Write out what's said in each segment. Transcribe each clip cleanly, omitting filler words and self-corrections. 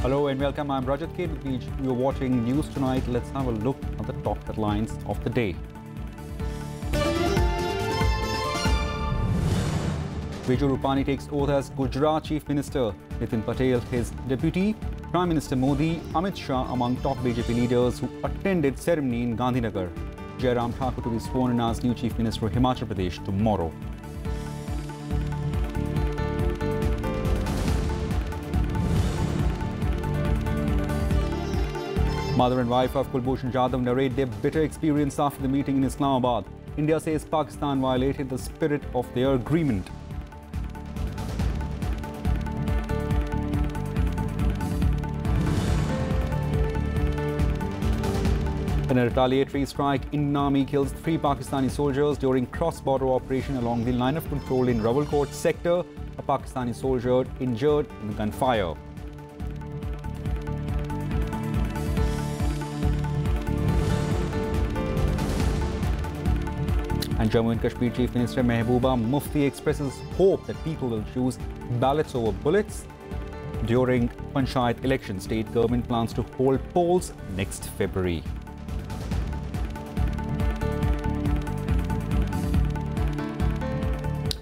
Hello and welcome. I'm Rajya. You're watching News Tonight. Let's have a look at the top headlines of the day. Vijay Rupani takes oath as Gujarat Chief Minister. Nitin Patel, his deputy. Prime Minister Modi, Amit Shah among top BJP leaders who attended ceremony in Gandhinagar. Jairam Thakur to be sworn in as new Chief Minister of Himachal Pradesh tomorrow. Mother and wife of Kulbhushan Jadhav narrate their bitter experience after the meeting in Islamabad. India says Pakistan violated the spirit of their agreement. In a retaliatory strike, Indian Army kills 3 Pakistani soldiers during cross-border operation along the line of control in Rawalkot sector. A Pakistani soldier injured in the gunfire. And Jammu and Kashmir Chief Minister Mehbooba Mufti expresses hope that people will choose ballots over bullets during Panchayat elections. State government plans to hold polls next February.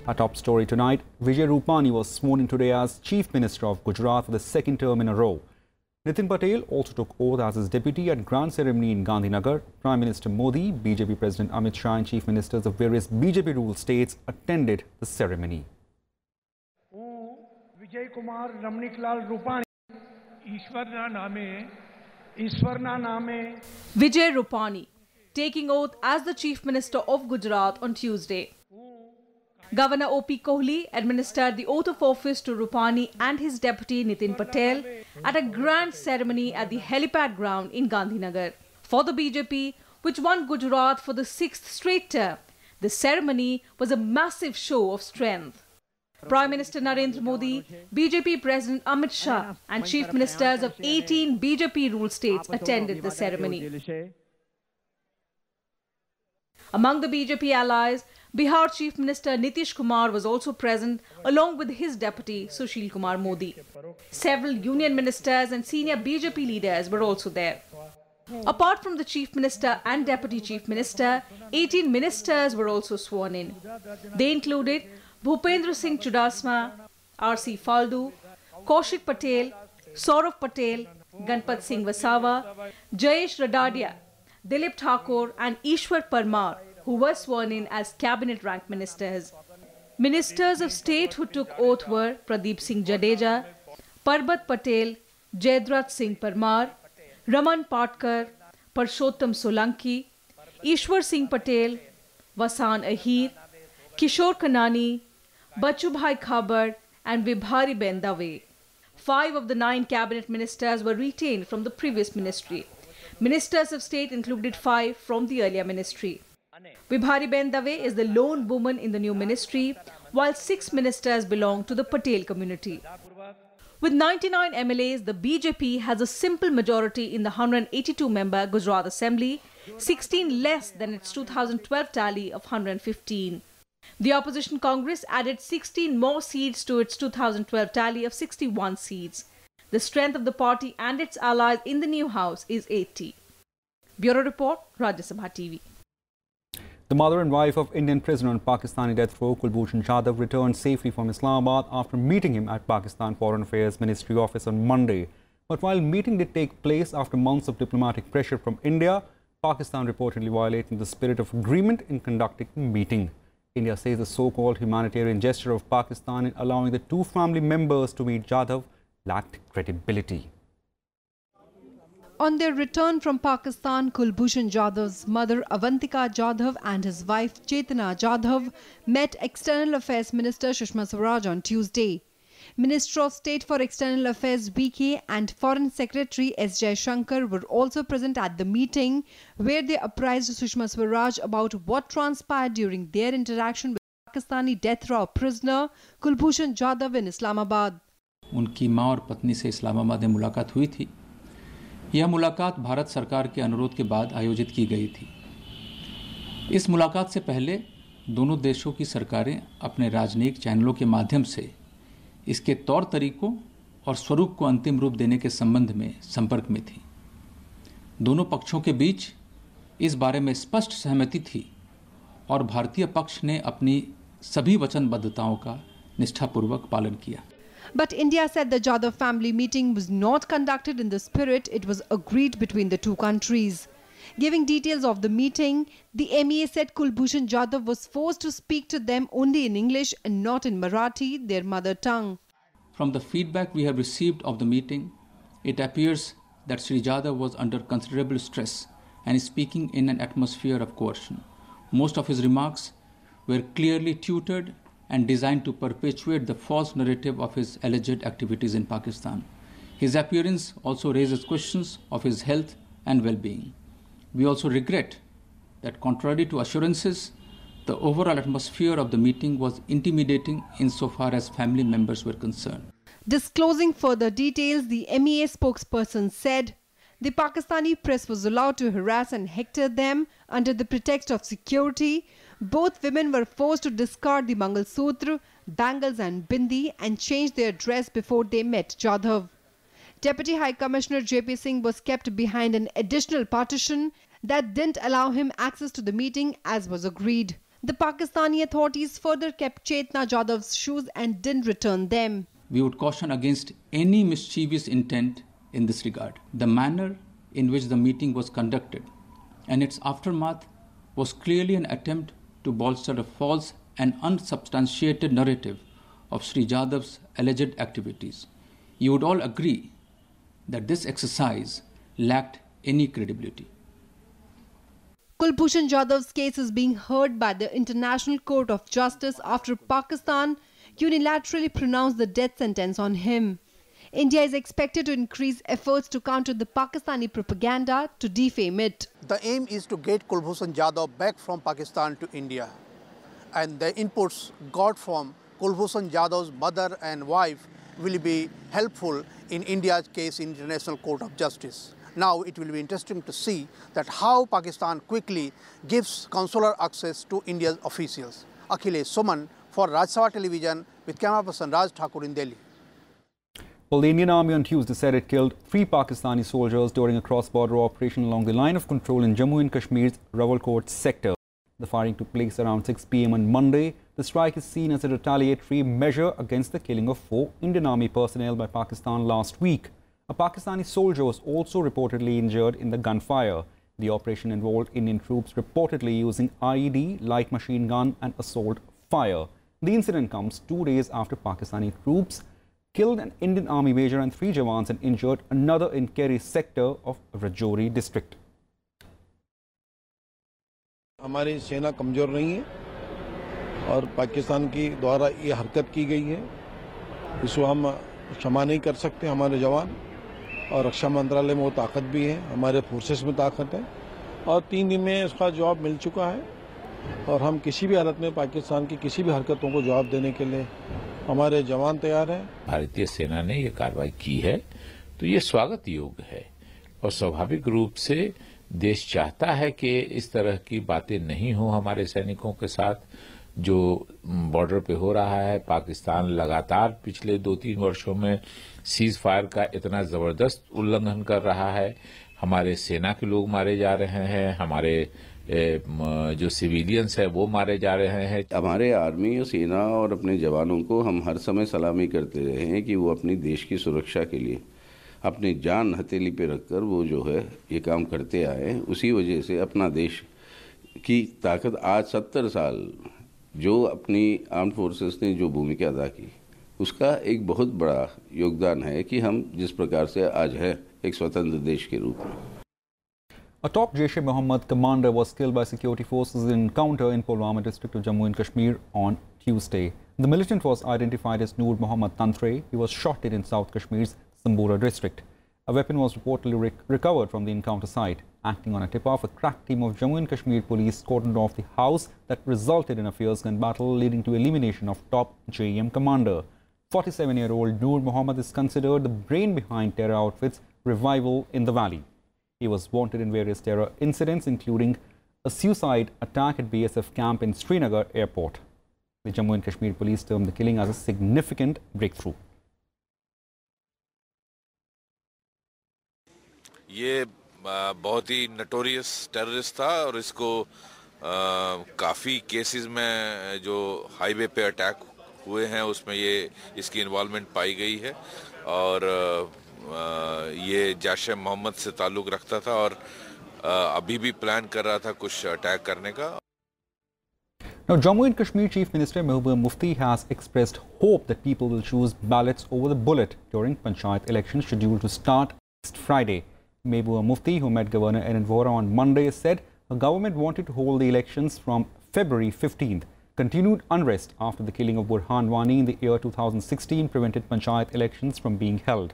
Our top story tonight, Vijay Rupani was sworn in today as Chief Minister of Gujarat for the second term in a row. Nitin Patel also took oath as his deputy at grand ceremony in Gandhinagar. Prime Minister Modi, BJP President Amit Shah and Chief Ministers of various BJP-ruled states attended the ceremony. Vijay Kumar Ramniklal Rupani, Vijay Rupani taking oath as the Chief Minister of Gujarat on Tuesday. Governor O.P. Kohli administered the oath of office to Rupani and his deputy Nitin Patel at a grand ceremony at the helipad ground in Gandhinagar. For the BJP, which won Gujarat for the 6th straight term, the ceremony was a massive show of strength. Prime Minister Narendra Modi, BJP President Amit Shah and Chief Ministers of 18 BJP-ruled states attended the ceremony. Among the BJP allies, Bihar Chief Minister Nitish Kumar was also present along with his deputy Sushil Kumar Modi. Several union ministers and senior BJP leaders were also there. Apart from the Chief Minister and Deputy Chief Minister, 18 ministers were also sworn in. They included Bhupendra Singh Chudasma, R.C. Faldu, Kaushik Patel, Saurav Patel, Ganpat Singh Wasawa, Jayesh Radadia, Dilip Thakur and Ishwar Parmar, who were sworn in as cabinet rank ministers. Ministers of state who took oath were Pradeep Singh Jadeja, Parbat Patel, Jayadrat Singh Parmar, Raman Patkar, Parshottam Solanki, Ishwar Singh Patel, Vasan Ahir, Kishore Kanani, Bachubhai Khabar and Vibhari Ben Dave. 5 of the 9 cabinet ministers were retained from the previous ministry. Ministers of state included 5 from the earlier ministry. Vibhari Ben Dave is the lone woman in the new ministry, while 6 ministers belong to the Patel community. With 99 MLAs, the BJP has a simple majority in the 182-member Gujarat Assembly, 16 less than its 2012 tally of 115. The opposition Congress added 16 more seats to its 2012 tally of 61 seats. The strength of the party and its allies in the new house is 80. Bureau Report, Rajya Sabha TV. The mother and wife of Indian prisoner on Pakistani death row, Kulbhushan Jadhav, returned safely from Islamabad after meeting him at Pakistan Foreign Affairs Ministry office on Monday. But while meeting did take place after months of diplomatic pressure from India, Pakistan reportedly violated the spirit of agreement in conducting the meeting. India says the so-called humanitarian gesture of Pakistan in allowing the 2 family members to meet Jadhav lacked credibility. On their return from Pakistan, Kulbhushan Jadhav's mother Avantika Jadhav and his wife Chetana Jadhav met External Affairs Minister Sushma Swaraj on Tuesday. Minister of State for External Affairs BK and Foreign Secretary S. Shankar were also present at the meeting, where they apprised Sushma Swaraj about what transpired during their interaction with Pakistani death row prisoner Kulbhushan Jadhav in Islamabad. उनकी मां और पत्नी से इस्लामाबाद में मुलाकात हुई थी। यह मुलाकात भारत सरकार के अनुरोध के बाद आयोजित की गई थी। इस मुलाकात से पहले दोनों देशों की सरकारें अपने राजनयिक चैनलों के माध्यम से इसके तौर तरीकों और स्वरूप को अंतिम रूप देने के संबंध में संपर्क में थी। दोनों पक्षों के बीच इस बारे में स्पष्ट सहमति थी और भारतीय पक्ष ने अपनी सभी वचनबद्धताओं का निष्ठापूर्वक पालन किया। But India said the Jadhav family meeting was not conducted in the spirit it was agreed between the two countries. Giving details of the meeting, the MEA said Kulbhushan Jadhav was forced to speak to them only in English and not in Marathi, their mother tongue. From the feedback we have received of the meeting, it appears that Sri Jadhav was under considerable stress and is speaking in an atmosphere of coercion. Most of his remarks were clearly tutored and designed to perpetuate the false narrative of his alleged activities in Pakistan. His appearance also raises questions of his health and well-being. We also regret that, contrary to assurances, the overall atmosphere of the meeting was intimidating insofar as family members were concerned. Disclosing further details, the MEA spokesperson said the Pakistani press was allowed to harass and hector them under the pretext of security. Both women were forced to discard the Mangal Sutra, bangles and bindi and change their dress before they met Jadhav. Deputy High Commissioner JP Singh was kept behind an additional partition that didn't allow him access to the meeting as was agreed. The Pakistani authorities further kept Chetna Jadhav's shoes and didn't return them. We would caution against any mischievous intent in this regard. The manner in which the meeting was conducted and its aftermath was clearly an attempt to bolster a false and unsubstantiated narrative of Sri Jadhav's alleged activities. You would all agree that this exercise lacked any credibility. Kulbhushan Jadhav's case is being heard by the International Court of Justice after Pakistan unilaterally pronounced the death sentence on him. India is expected to increase efforts to counter the Pakistani propaganda to defame it. The aim is to get Kulbhushan Jadhav back from Pakistan to India. And the inputs got from Kulbhushan Jadhav's mother and wife will be helpful in India's case in International Court of Justice. Now it will be interesting to see that how Pakistan quickly gives consular access to India's officials. Akhilesh Suman for Rajya Television with camera person Raj Thakur in Delhi. Well, the Indian Army on Tuesday said it killed 3 Pakistani soldiers during a cross-border operation along the line of control in Jammu and Kashmir's Rawalkot sector. The firing took place around 6 p.m. on Monday. The strike is seen as a retaliatory measure against the killing of 4 Indian Army personnel by Pakistan last week. A Pakistani soldier was also reportedly injured in the gunfire. The operation involved Indian troops reportedly using IED, light machine gun and assault fire. The incident comes 2 days after Pakistani troops killed an Indian Army major and 3 jawans and injured another in Kerry sector of Rajouri district. हमारी सेना कमजोर नहीं है और पाकिस्तान की द्वारा ये हरकत की गई है, इसको हम क्षमा नहीं कर सकते। हमारे जवान और रक्षा मंत्रालय में वो ताकत भी है, हमारे फोर्सेस में ताकत है और 3 दिन में इसका जवाब मिल चुका है और हम किसी भी हालत में पाकिस्तान की किसी भी हरकतों को जवाब देने के लिए हमारे जवान तैयार हैं। भारतीय सेना ने ये कार्रवाई की है तो ये स्वागत योग्य है और स्वाभाविक रूप से देश चाहता है कि इस तरह की बातें नहीं हो हमारे सैनिकों के साथ जो बॉर्डर पे हो रहा है। पाकिस्तान लगातार पिछले 2-3 वर्षों में सीज फायर का इतना जबरदस्त उल्लंघन कर रहा है। हमारे सेना के लोग मारे जा रहे हैं, हमारे जो सिविलियंस है वो मारे जा रहे हैं। हमारे आर्मी और सेना और अपने जवानों को हम हर समय सलामी करते रहे हैं कि वो अपनी देश की सुरक्षा के लिए अपनी जान हथेली पे रखकर वो जो है ये काम करते आए। उसी वजह से अपना देश की ताकत आज 70 साल जो अपनी आर्म्ड फोर्सेस ने जो भूमिका अदा की उसका एक बहुत बड़ा योगदान है कि हम जिस प्रकार से आज है एक स्वतंत्र देश के रूप में। A top Jaish-e-Mohammed commander was killed by security forces in an encounter in Pulwama district of Jammu and Kashmir on Tuesday. The militant was identified as Noor Mohammad Tantre. He was shot dead in South Kashmir's Sambora district. A weapon was reportedly recovered from the encounter site. Acting on a tip-off, a crack team of Jammu and Kashmir police cordoned off the house that resulted in a fierce gun battle leading to elimination of top JEM commander. 47-year-old Noor Mohammad is considered the brain behind terror outfit's revival in the valley. He was wanted in various terror incidents, including a suicide attack at BSF camp in Srinagar airport. The Jammu and Kashmir police termed the killing as a significant breakthrough. ये बहुत ही notorious terrorist था और इसको काफ़ी cases में जो highway पे attack हुए हैं उसमें ये इसकी इन्वॉल्वमेंट पाई गई है और ये जैश मोहम्मद से ताल्लुक़ रखता था और अभी भी प्लान कर रहा था कुछ अटैक करने का. Now, Jammu and Kashmir Chief Minister Mehbooba Mufti has expressed hope that people will choose ballots over the bullet during Panchayat elections scheduled to start next Friday. Mehbooba Mufti, who met Governor N. Vora on Monday, said the government wanted to hold the elections from February 15th. Continued unrest after the killing of Burhan Wani in the year 2016 prevented Panchayat elections from being held.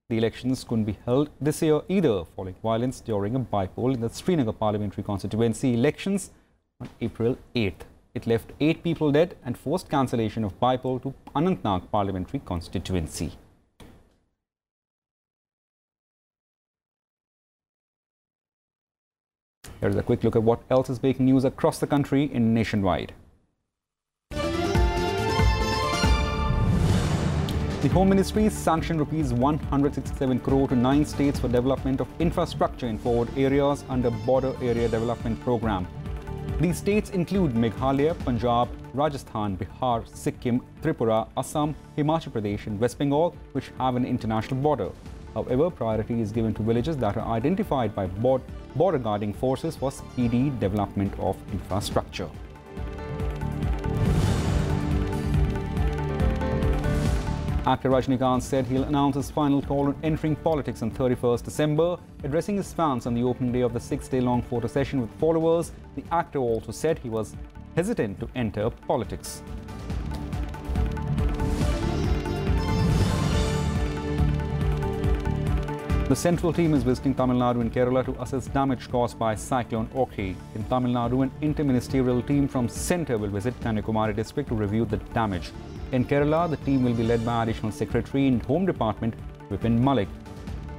The elections couldn't be held this year either, following violence during a by-poll in the Srinagar parliamentary constituency elections on April 8th. It left 8 people dead and forced cancellation of by-poll to Anantnag parliamentary constituency. Here's a quick look at what else is making news across the country and nationwide. The Home Ministry sanctioned Rs 167 crore to 9 states for development of infrastructure in forward areas under Border Area Development Programme. These states include Meghalaya, Punjab, Rajasthan, Bihar, Sikkim, Tripura, Assam, Himachal Pradesh and West Bengal, which have an international border. However, priority is given to villages that are identified by border guarding forces for speedy development of infrastructure. Actor Rajnikanth said he'll announce his final call on entering politics on 31st December. Addressing his fans on the opening day of the 6-day-long photo session with followers, the actor also said he was hesitant to enter politics. The central team is visiting Tamil Nadu and Kerala to assess damage caused by Cyclone Orkney. In Tamil Nadu, an interministerial team from centre will visit Kanyakumari district to review the damage. In Kerala, the team will be led by Additional Secretary in Home Department, Vipin Malik.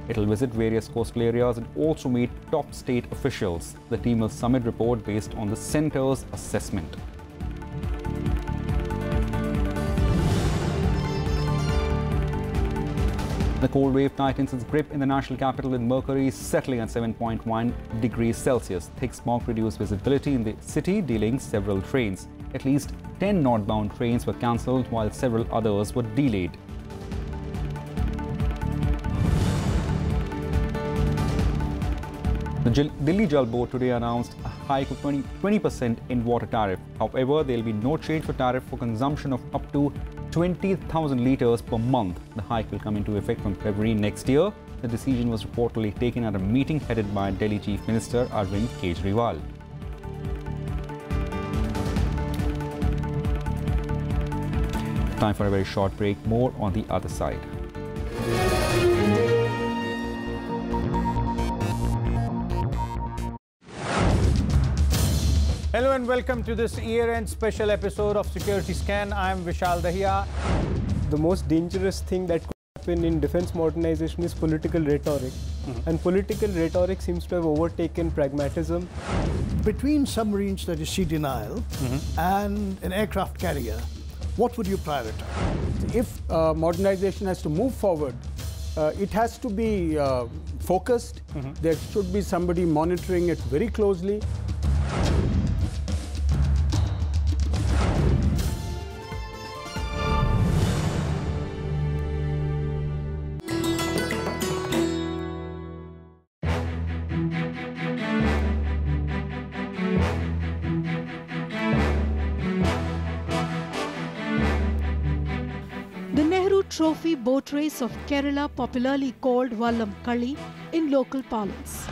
It will visit various coastal areas and also meet top state officials. The team will submit report based on the centre's assessment. The cold wave tightens its grip in the national capital with mercury settling at 7.1 degrees Celsius. Thick smog reduced visibility in the city, delaying several trains. At least 10 northbound trains were cancelled while several others were delayed. The Delhi Jal Board today announced a hike of 20% in water tariff. However, there will be no change for tariff for consumption of up to 20,000 litres per month. The hike will come into effect from February next year. The decision was reportedly taken at a meeting headed by Delhi Chief Minister Arvind Kejriwal. Time for a very short break. More on the other side. Hello and welcome to this year-end special episode of Security Scan. I am Vishal Dahiya. The most dangerous thing that could happen in defense modernization is political rhetoric. And political rhetoric seems to have overtaken pragmatism. Between submarines, that is sea denial, and an aircraft carrier, what would you prioritize? If modernization has to move forward, it has to be focused. There should be somebody monitoring it very closely. Trophy boat race of Kerala, popularly called Vallam Kali in local parlance.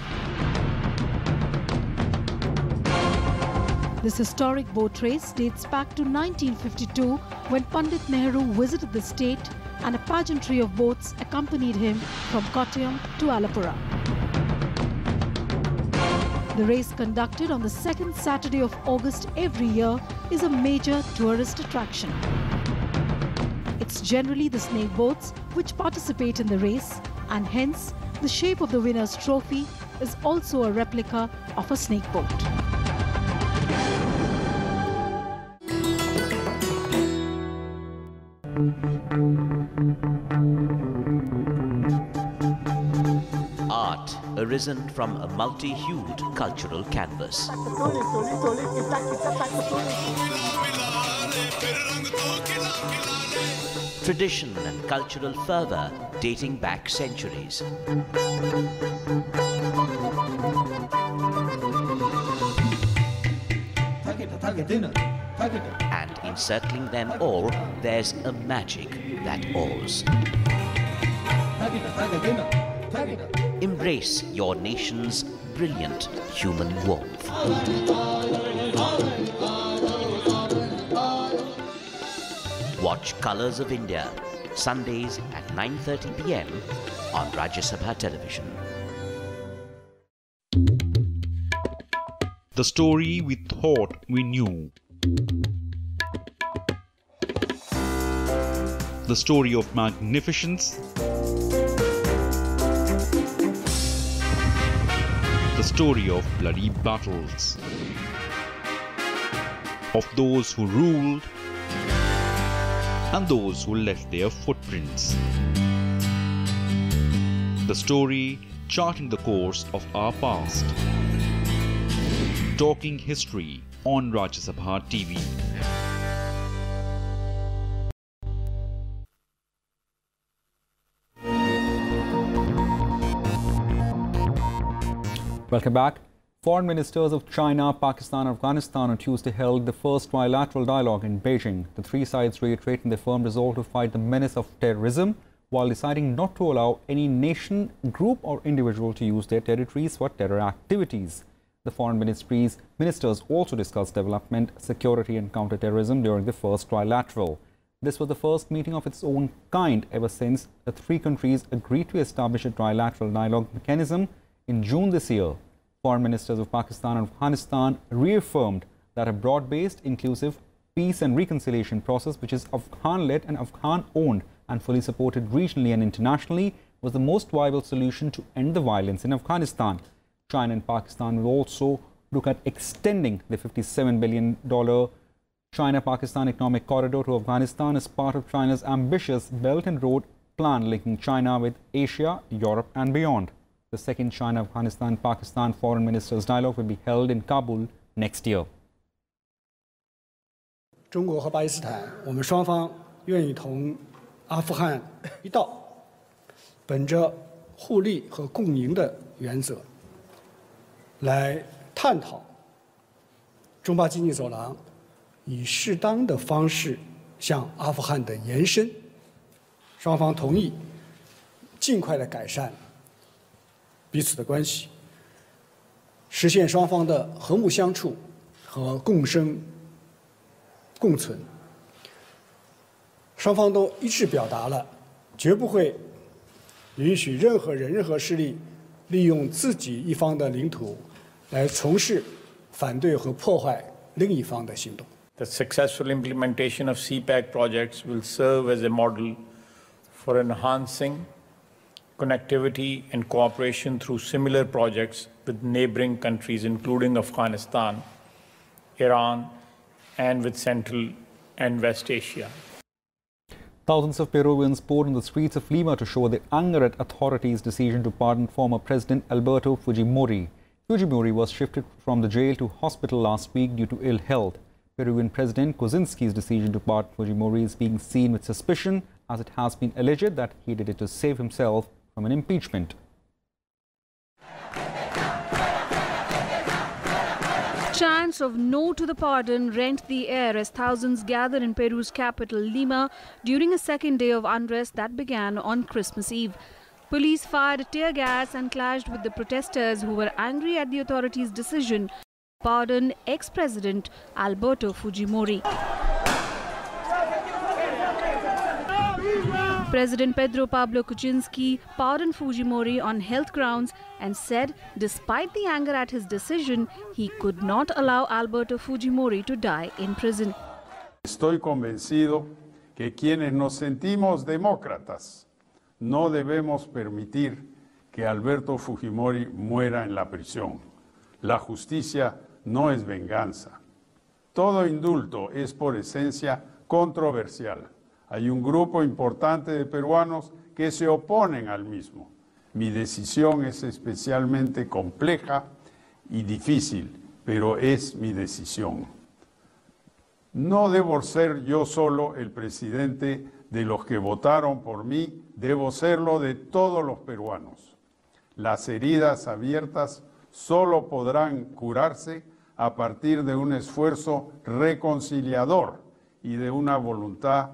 This historic boat race dates back to 1952 when Pandit Nehru visited the state and a pageantry of boats accompanied him from Kottayam to Alappuzha. The race, conducted on the second Saturday of August every year, is a major tourist attraction. It's generally the snake boats which participate in the race, and hence the shape of the winner's trophy is also a replica of a snake boat. Art, a arisen from a multi-hued cultural canvas. Tradition and cultural fervour dating back centuries. And encircling them all, there's a magic that awes. Embrace your nation's brilliant human warmth. Watch Colours of India, Sundays at 9:30 p.m. on Rajya Sabha television. The story we thought we knew. The story of magnificence. The story of bloody battles. Of those who ruled and those who left their footprints. The story charting the course of our past. Talking history on Rajya Sabha TV. Welcome back. Foreign ministers of China, Pakistan and Afghanistan on Tuesday held the first trilateral dialogue in Beijing. The three sides reiterating their firm resolve to fight the menace of terrorism while deciding not to allow any nation, group or individual to use their territories for terror activities. The foreign ministers also discussed development, security and counter-terrorism during the first trilateral. This was the first meeting of its own kind ever since the three countries agreed to establish a trilateral dialogue mechanism in June this year. Foreign ministers of Pakistan and Afghanistan reaffirmed that a broad-based, inclusive peace and reconciliation process, which is Afghan-led and Afghan-owned and fully supported regionally and internationally, was the most viable solution to end the violence in Afghanistan. China and Pakistan will also look at extending the $57 billion China-Pakistan economic corridor to Afghanistan as part of China's ambitious Belt and Road plan linking China with Asia, Europe and beyond. The second China-Afghanistan-Pakistan foreign ministers dialogue will be held in Kabul next year. 中国和巴基斯坦，我们双方愿意同阿富汗一道，本着互利和共赢的原则，来探讨中巴经济走廊以适当的方式向阿富汗的延伸。双方同意尽快的改善彼此的关系，实现双方的和睦相处和共生共存。双方都一致表达了绝不会允许任何人、任何势力利用自己一方的领土来从事反对和破坏另一方的行动。The successful implementation of CPEC projects will serve as a model for enhancing connectivity and cooperation through similar projects with neighboring countries, including Afghanistan, Iran, and with Central and West Asia. Thousands of Peruvians poured on the streets of Lima to show their anger at authorities' decision to pardon former President Alberto Fujimori. Fujimori was shifted from the jail to hospital last week due to ill health. Peruvian President Kuczynski's decision to pardon Fujimori is being seen with suspicion, as it has been alleged that he did it to save himself from an impeachment. Chants of no to the pardon rent the air as thousands gathered in Peru's capital, Lima, during a second day of unrest that began on Christmas Eve. Police fired tear gas and clashed with the protesters who were angry at the authorities' decision to pardon ex-president Alberto Fujimori. President Pedro Pablo Kuczynski pardoned Fujimori on health grounds and said despite the anger at his decision, he could not allow Alberto Fujimori to die in prison. Estoy convencido que quienes nos sentimos demócratas no debemos permitir que Alberto Fujimori muera en la prisión. La justicia no es venganza. Todo indulto es por esencia controversial. Hay un grupo importante de peruanos que se oponen al mismo. Mi decisión es especialmente compleja y difícil, pero es mi decisión. No debo ser yo solo el presidente de los que votaron por mí, debo serlo de todos los peruanos. Las heridas abiertas solo podrán curarse a partir de un esfuerzo reconciliador y de una voluntad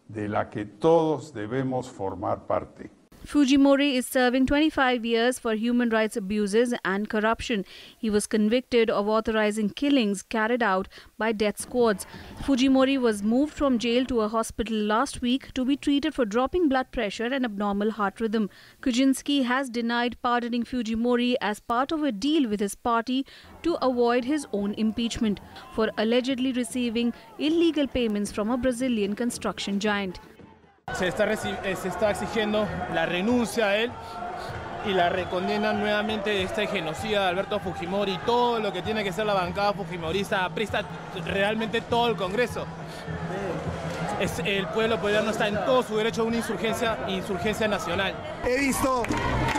de la que todos debemos formar parte. Fujimori is serving 25 years for human rights abuses and corruption. He was convicted of authorizing killings carried out by death squads. Fujimori was moved from jail to a hospital last week to be treated for dropping blood pressure and abnormal heart rhythm. Kuczynski has denied pardoning Fujimori as part of a deal with his party to avoid his own impeachment for allegedly receiving illegal payments from a Brazilian construction giant. Se está exigiendo la renuncia a él y la recondena nuevamente de este genocida de Alberto Fujimori, todo lo que tiene que ser la bancada fujimorista, aprista realmente todo el Congreso. El pueblo peruano está en todo su derecho a una insurgencia nacional. He visto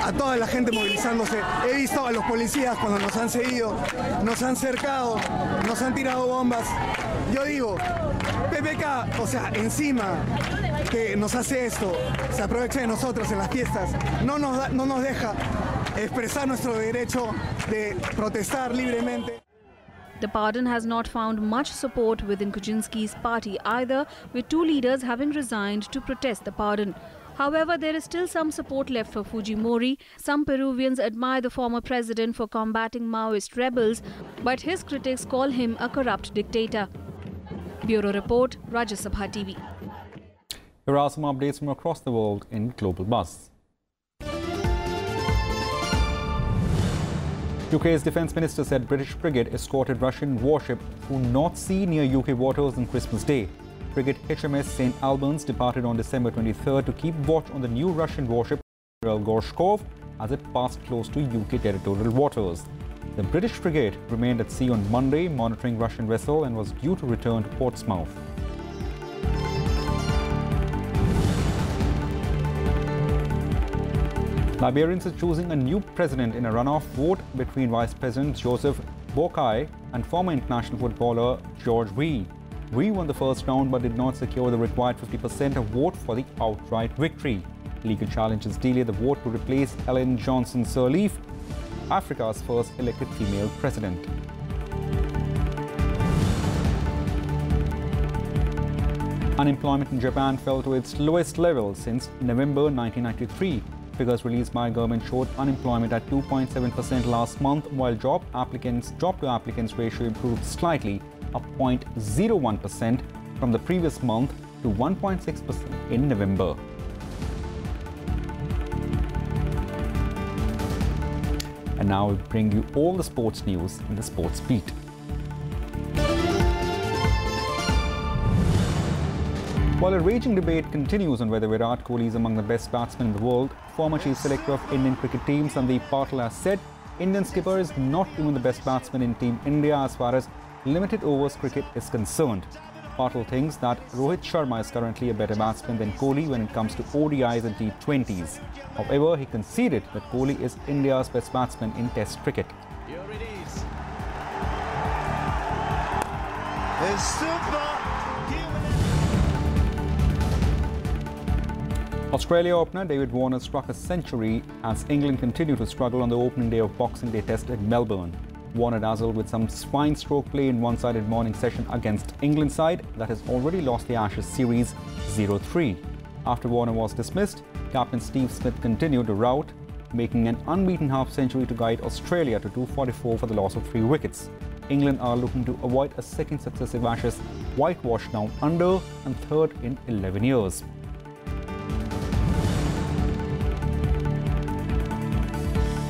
a toda la gente movilizándose, he visto a los policías cuando nos han seguido, nos han cercado, nos han tirado bombas. Yo digo, PPK, o sea, encima que nos hace esto, se aprovecha de nosotros en las fiestas, no nos deja expresar nuestro derecho de protestar libremente. The pardon has not found much support within Kuczynski's party either, with two leaders having resigned to protest the pardon. However, there is still some support left for Fujimori. Some Peruvians admire the former president for combating Maoist rebels, but his critics call him a corrupt dictator. Bureau Report, Rajya Sabha TV. Here are some updates from across the world in Global Buzz. UK's defence minister said British frigate escorted Russian warship through North Sea near UK waters on Christmas Day. Frigate HMS St. Albans departed on December 23rd to keep watch on the new Russian warship Gorshkov as it passed close to UK territorial waters. The British frigate remained at sea on Monday, monitoring Russian vessel, and was due to return to Portsmouth. Liberians are choosing a new president in a runoff vote between Vice President Joseph Boakai and former international footballer George Weah. Weah won the first round but did not secure the required 50% of vote for the outright victory. Legal challenges delay the vote to replace Ellen Johnson Sirleaf, Africa's first elected female president. Unemployment in Japan fell to its lowest level since November 1993. Figures released by government showed unemployment at 2.7% last month, while job to applicants ratio improved slightly, up 0.01% from the previous month to 1.6% in November. And now we bring you all the sports news in the Sports Beat. While a raging debate continues on whether Virat Kohli is among the best batsmen in the world, former chief selector of Indian cricket team Sandeep Patil has said Indian skipper is not even the best batsman in Team India as far as limited overs cricket is concerned. Patil thinks that Rohit Sharma is currently a better batsman than Kohli when it comes to ODIs and T20s. However, he conceded that Kohli is India's best batsman in Test cricket. Here it is. The super. Australia opener David Warner struck a century as England continued to struggle on the opening day of Boxing Day Test at Melbourne. Warner dazzled with some fine stroke play in one-sided morning session against England side that has already lost the Ashes series 0-3. After Warner was dismissed, captain Steve Smith continued the rout, making an unbeaten half-century to guide Australia to 244 for the loss of 3 wickets. England are looking to avoid a second successive Ashes whitewash down under and third in 11 years.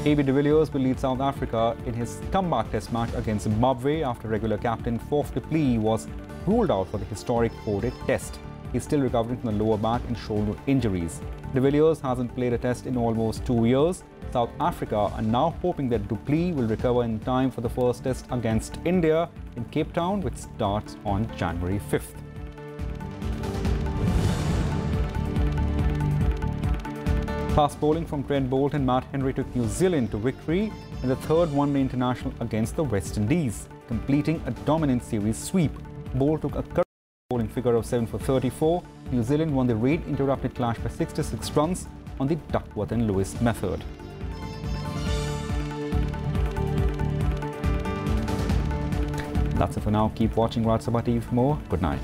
AB de Villiers will lead South Africa in his comeback test match against Zimbabwe after regular captain Faf de Vliet was ruled out for the historic 4-day test. He's still recovering from the lower back and shoulder injuries. De Villiers hasn't played a test in almost 2 years. South Africa are now hoping that du Plessis will recover in time for the first test against India in Cape Town, which starts on January 5th. Fast bowling from Trent Boult and Matt Henry took New Zealand to victory in the third one-day international against the West Indies, completing a dominant series sweep. Boult took a correct bowling figure of 7 for 34. New Zealand won the rain-interrupted clash by 66 runs on the Duckworth and Lewis method. That's it for now. Keep watching Rajya Sabha TV for more. Good night.